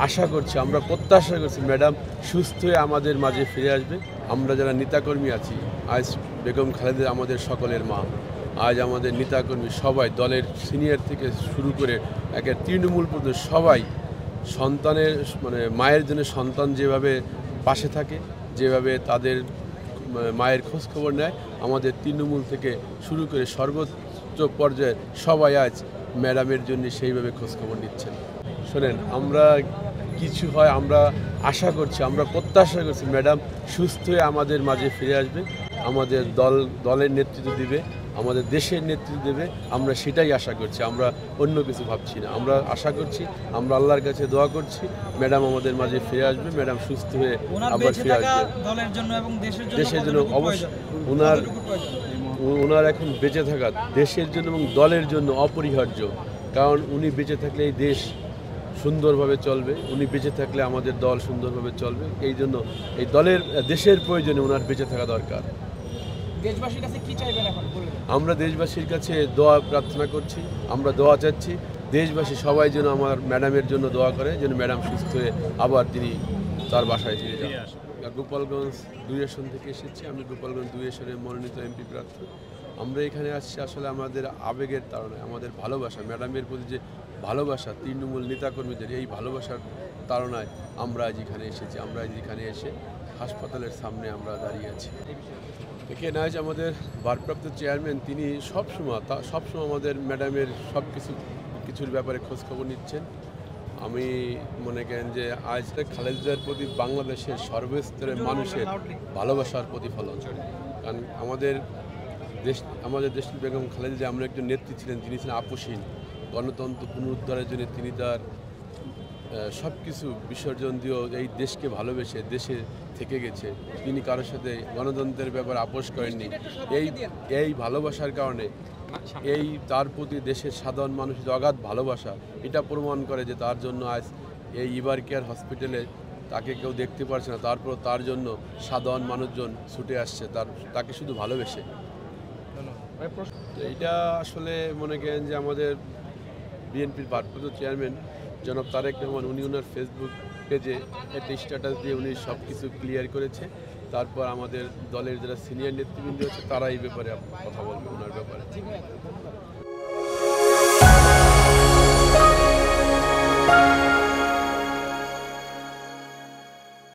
আশা করছি, আমরা প্রত্যাশা করছি ম্যাডাম সুস্থ হয়ে আমাদের মাঝে ফিরে আসবে। আমরা যারা নেতাকর্মী আছি, আজ বেগম খালেদা আমাদের সকলের মা, আজ আমাদের নেতাকর্মী সবাই দলের সিনিয়র থেকে শুরু করে একে তৃণমূল পর্যন্ত সবাই সন্তানের মায়ের জন্য সন্তান যেভাবে পাশে থাকে, যেভাবে তাদের মায়ের খোঁজ খবর নেয়, আমাদের তৃণমূল থেকে শুরু করে সর্বোচ্চ পর্যায়ে সবাই আজ ম্যাডামের জন্য সেইভাবে খোঁজ খবর নিচ্ছেন। শোনেন, আমরা কিছু হয় আমরা আশা করছি, আমরা প্রত্যাশা করছি ম্যাডাম সুস্থ হয়ে আমাদের মাঝে ফিরে আসবে, আমাদের দলের নেতৃত্ব দিবে, আমাদের দেশের নেতৃত্ব দেবে। আমরা সেটাই আশা করছি, আমরা অন্য কিছু ভাবছি না। আমরা আশা করছি, আমরা আল্লাহর কাছে দোয়া করছি ম্যাডাম আমাদের মাঝে ফিরে আসবে, ম্যাডাম সুস্থ হয়ে আবার ফিরে আসবে। দেশের জন্য অবশ্যই ওনার এখন বেঁচে থাকা দেশের জন্য এবং দলের জন্য অপরিহার্য। কারণ উনি বেঁচে থাকলে এই দেশ সুন্দরভাবে চলবে, উনি বেঁচে থাকলে আমাদের দল সুন্দরভাবে চলবে। এই জন্য এই দেশের প্রয়োজনে ওনার বেঁচে থাকা দরকার। দেশবাসীর কাছে কি চাইবেন এখন বলুন? আমরা দেশবাসীর কাছে দোয়া প্রার্থনা করছি, আমরা দোয়া চাচ্ছি দেশবাসী সবাই যেন আমার ম্যাডামের জন্য দোয়া করে, যেন ম্যাডাম সুস্থ হয়ে আবার তিনি তার বাসায় ফিরে যান। গোপালগঞ্জ 2 আসন থেকে এসেছি, আমি গোপালগঞ্জ 2 আসনের মনোনীত এমপি প্রার্থী। আমরা এখানে আসছি আসলে আমাদের আবেগের তাড়নায়, আমাদের ভালোবাসা, ম্যাডামের প্রতি যে ভালোবাসা, তৃণমূল নেতাকর্মীদের এই ভালোবাসার তাড়নায় আমরা আজ এখানে এসেছি। আমরা আজ এখানে এসে হাসপাতালের সামনে আমরা দাঁড়িয়ে আছি। এখানে আজ আমাদের ভারপ্রাপ্ত চেয়ারম্যান, তিনি সবসময় আমাদের ম্যাডামের কিছুর ব্যাপারে খোঁজখবর নিচ্ছেন। আমি মনে করেন যে আজ খালেদার প্রতি বাংলাদেশের সর্বস্তরের মানুষের ভালোবাসার প্রতিফলন। কারণ আমাদের দেশ বেগম খালেদা আমরা একজন নেত্রী ছিলেন, তিনি ছিলেন আপোষহীন। গণতন্ত্র পুনরুদ্ধারের জন্য তিনি তার সব কিছু বিসর্জন দিয়েও এই দেশকে ভালোবেসে দেশে থেকে গেছে। তিনি কারোর সাথে গণতন্ত্রের ব্যাপারে আপোষ করেননি। এই ভালোবাসার কারণে তার প্রতি দেশের সাধারণ মানুষের অগাধ ভালোবাসা, এটা প্রমাণ করে যে তার জন্য আজ এই ইভার কেয়ার হসপিটালে তাকে কেউ দেখতে পারছে না, তারপর তার জন্য সাধারণ মানুষজন ছুটে আসছে তাকে শুধু ভালোবেসে। তো এইটা আসলে মনে করেন যে আমাদের বিএনপির ভারপ্রাপ্ত চেয়ারম্যান জনাব তারেক রহমান, উনি ওনার ফেসবুক পেজে একটা স্ট্যাটাস দিয়ে উনি সব কিছু ক্লিয়ার করেছে। তারপর আমাদের দলের যারা সিনিয়র নেতৃবৃন্দ আছে তারা এই ব্যাপারে কথা বলবে ওনার ব্যাপারে।